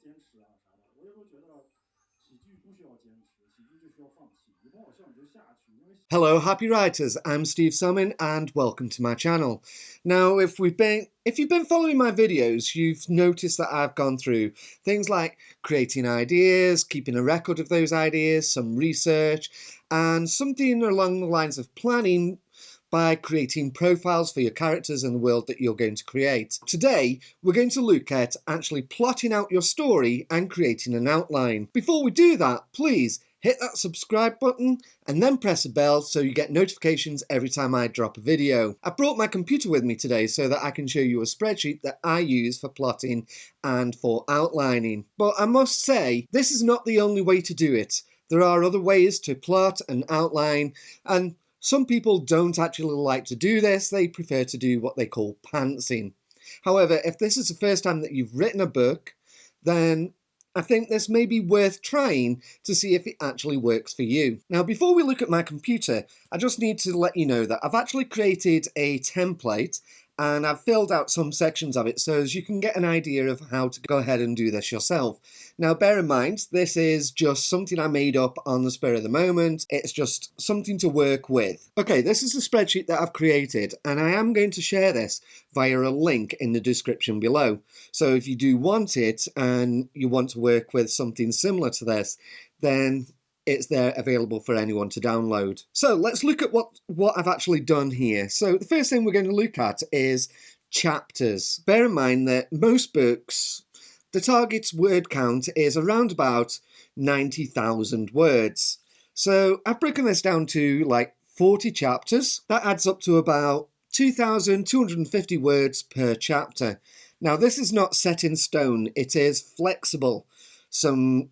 坚持啊啥的，我有时候觉得喜剧不需要坚持，喜剧就需要放弃，你不好笑你就下去，因为 Hello, happy writers. I'm Steve Sommin, and welcome to my channel. Now, if you've been following my videos, you've noticed that I've gone through things like creating ideas, keeping a record of those ideas, some research, and something along the lines of planning by creating profiles for your characters and the world that you're going to create. Today, we're going to look at actually plotting out your story and creating an outline. Before we do that, please hit that subscribe button and then press a bell so you get notifications every time I drop a video. I brought my computer with me today so that I can show you a spreadsheet that I use for plotting and for outlining. But I must say, this is not the only way to do it. There are other ways to plot and outline, and some people don't actually like to do this. They prefer to do what they call pantsing. However, if this is the first time that you've written a book, then I think this may be worth trying to see if it actually works for you. Now, before we look at my computer, I just need to let you know that I've actually created a template and I've filled out some sections of it so as you can get an idea of how to go ahead and do this yourself. Now, bear in mind, this is just something I made up on the spur of the moment. It's just something to work with. Okay, this is the spreadsheet that I've created, and I am going to share this via a link in the description below. So if you do want it and you want to work with something similar to this, then it's there available for anyone to download. So let's look at what I've actually done here. So the first thing we're going to look at is chapters. Bear in mind that most books, the target word count is around about 90,000 words. So I've broken this down to like 40 chapters. That adds up to about 2,250 words per chapter. Now, this is not set in stone. It is flexible. Some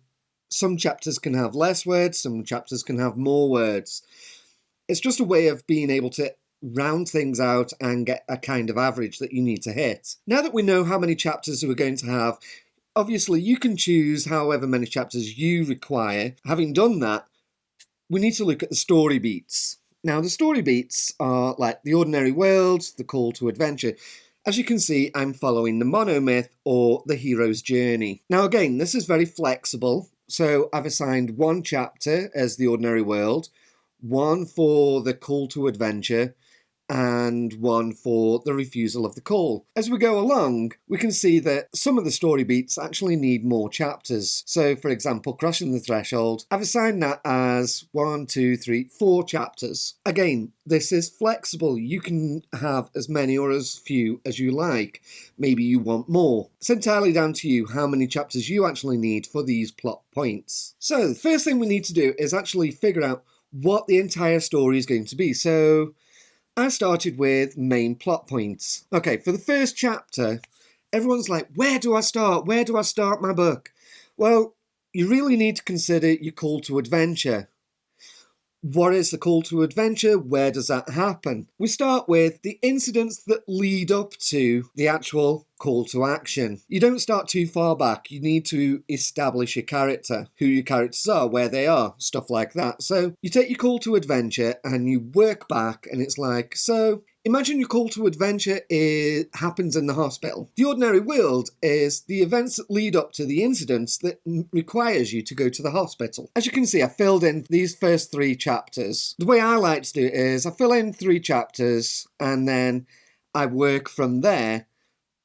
chapters can have less words, some chapters can have more words. It's just a way of being able to round things out and get a kind of average that you need to hit. Now that we know how many chapters we're going to have, obviously you can choose however many chapters you require. Having done that, we need to look at the story beats. Now, the story beats are like the ordinary world, the call to adventure. As you can see, I'm following the monomyth or the hero's journey. Now again, this is very flexible. So I've assigned one chapter as the ordinary world, one for the call to adventure, and one for the refusal of the call. As we go along, we can see that some of the story beats actually need more chapters. So for example, crossing the threshold, I've assigned that as 1, 2, 3, 4 chapters. Again, this is flexible. You can have as many or as few as you like. Maybe you want more. It's entirely down to you how many chapters you actually need for these plot points. So the first thing we need to do is actually figure out what the entire story is going to be. So I started with main plot points. Okay, for the first chapter, everyone's like, where do I start? Where do I start my book? Well, you really need to consider your call to adventure. What is the call to adventure? Where does that happen? We start with the incidents that lead up to the actual call to action. You don't start too far back. You need to establish your character, who your characters are, where they are, stuff like that. So you take your call to adventure and you work back, and it's like, so imagine your call to adventure happens in the hospital. The ordinary world is the events that lead up to the incidents that requires you to go to the hospital. As you can see, I filled in these first 3 chapters. The way I like to do it is I fill in 3 chapters and then I work from there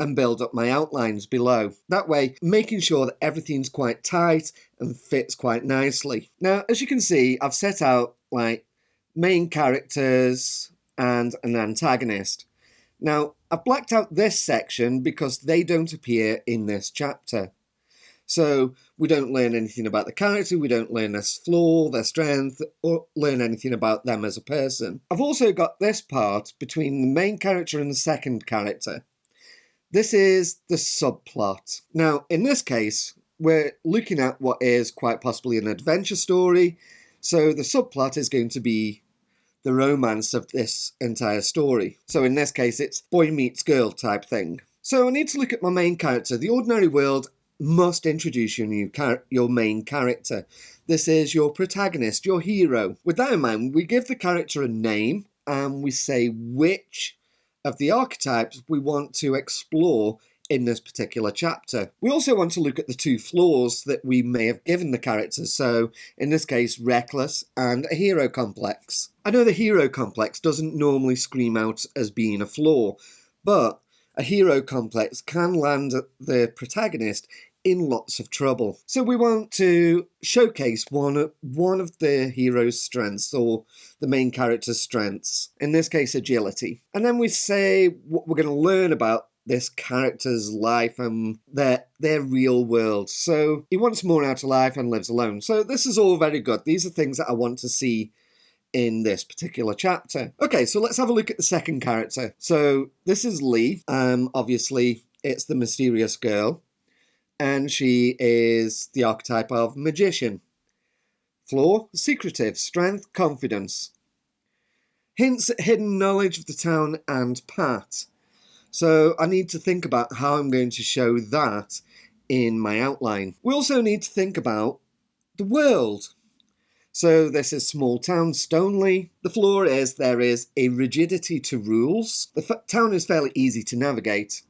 and build up my outlines below. That way, making sure that everything's quite tight and fits quite nicely. Now, as you can see, I've set out like main characters and an antagonist. Now, I've blacked out this section because they don't appear in this chapter. So we don't learn anything about the character, we don't learn their flaw, their strength, or learn anything about them as a person. I've also got this part between the main character and the second character. This is the subplot. Now, in this case, we're looking at what is quite possibly an adventure story. So the subplot is going to be the romance of this entire story. So in this case, it's boy meets girl type thing. So I need to look at my main character. The ordinary world must introduce your main character. This is your protagonist, your hero. With that in mind, we give the character a name and we say which of the archetypes we want to explore in this particular chapter. We also want to look at the two flaws that we may have given the characters, so in this case reckless and a hero complex. I know the hero complex doesn't normally scream out as being a flaw, but a hero complex can land the protagonist in lots of trouble. So we want to showcase one of the hero's strengths, or the main character's strengths, in this case agility. And then we say what we're going to learn about this character's life and their real world. So he wants more out of life and lives alone. So this is all very good. These are things that I want to see in this particular chapter. Okay, so let's have a look at the second character. So this is Lee. Obviously, it's the mysterious girl, and she is the archetype of magician. Flaw, secretive, strength, confidence. Hints at hidden knowledge of the town and Pat. So I need to think about how I'm going to show that in my outline. We also need to think about the world. So this is small town Stoneleigh. The flaw is there is a rigidity to rules. The town is fairly easy to navigate.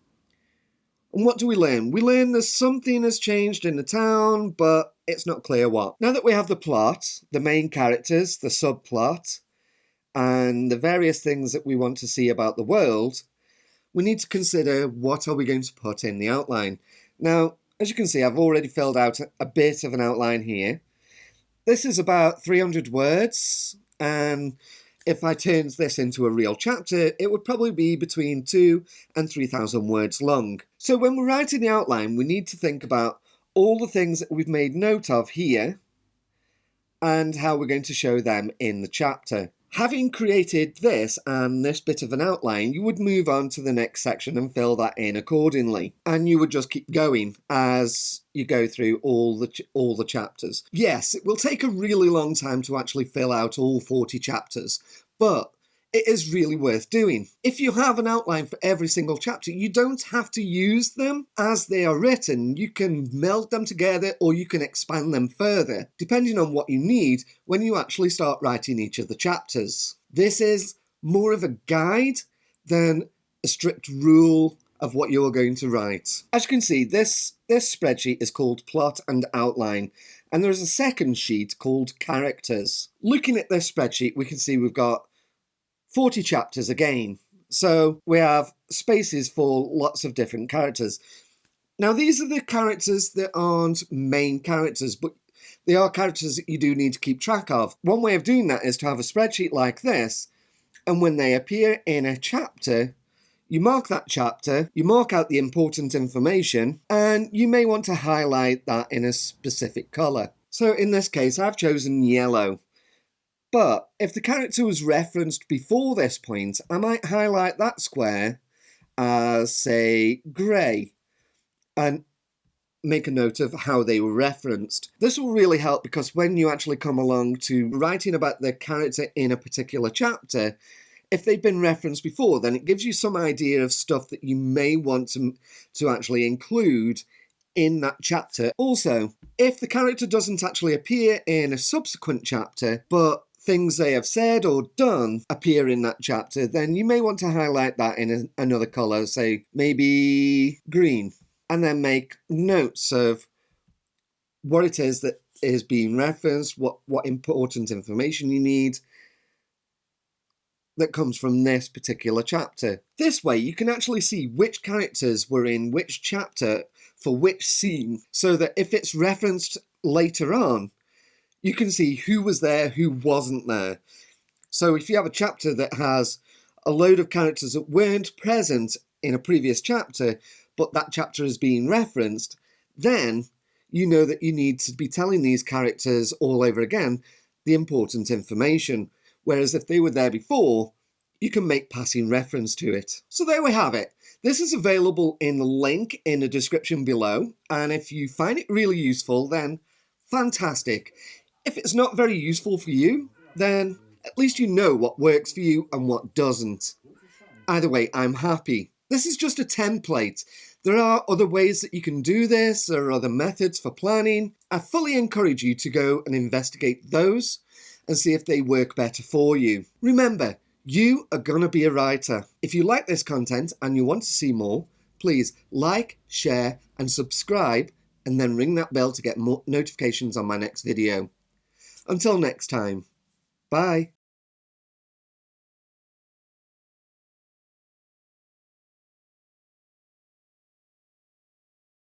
And what do we learn? We learn that something has changed in the town, but it's not clear what. Now that we have the plot, the main characters, the subplot, and the various things that we want to see about the world, we need to consider what are we going to put in the outline. Now, as you can see, I've already filled out a bit of an outline here. This is about 300 words, and if I turned this into a real chapter, it would probably be between 2,000 and 3,000 words long. So when we're writing the outline, we need to think about all the things that we've made note of here and how we're going to show them in the chapter. Having created this and this bit of an outline, you would move on to the next section and fill that in accordingly. And you would just keep going as you go through all the chapters. Yes, it will take a really long time to actually fill out all 40 chapters, but it is really worth doing. If you have an outline for every single chapter, you don't have to use them as they are written. You can meld them together or you can expand them further, depending on what you need when you actually start writing each of the chapters. This is more of a guide than a strict rule of what you're going to write. As you can see, this spreadsheet is called Plot and Outline, and there's a second sheet called Characters. Looking at this spreadsheet, we can see we've got 40 chapters again. So we have spaces for lots of different characters. Now these are the characters that aren't main characters, but they are characters that you do need to keep track of. One way of doing that is to have a spreadsheet like this, and when they appear in a chapter, you mark that chapter, you mark out the important information, and you may want to highlight that in a specific colour. So in this case, I've chosen yellow. But if the character was referenced before this point, I might highlight that square as, say, grey, and make a note of how they were referenced. This will really help because when you actually come along to writing about the character in a particular chapter, if they've been referenced before, then it gives you some idea of stuff that you may want to actually include in that chapter. Also, if the character doesn't actually appear in a subsequent chapter, but things they have said or done appear in that chapter, then you may want to highlight that in another colour, say maybe green, and then make notes of what it is that is being referenced, what important information you need that comes from this particular chapter. This way you can actually see which characters were in which chapter for which scene, so that if it's referenced later on, you can see who was there, who wasn't there. So if you have a chapter that has a load of characters that weren't present in a previous chapter, but that chapter is being referenced, then you know that you need to be telling these characters all over again the important information. Whereas if they were there before, you can make passing reference to it. So there we have it. This is available in the link in the description below, and if you find it really useful, then fantastic. If it's not very useful for you, then at least you know what works for you and what doesn't. Either way, I'm happy. This is just a template. There are other ways that you can do this. There are other methods for planning. I fully encourage you to go and investigate those and see if they work better for you. Remember, you are going to be a writer. If you like this content and you want to see more, please like, share and subscribe, and then ring that bell to get more notifications on my next video. Until next time, bye.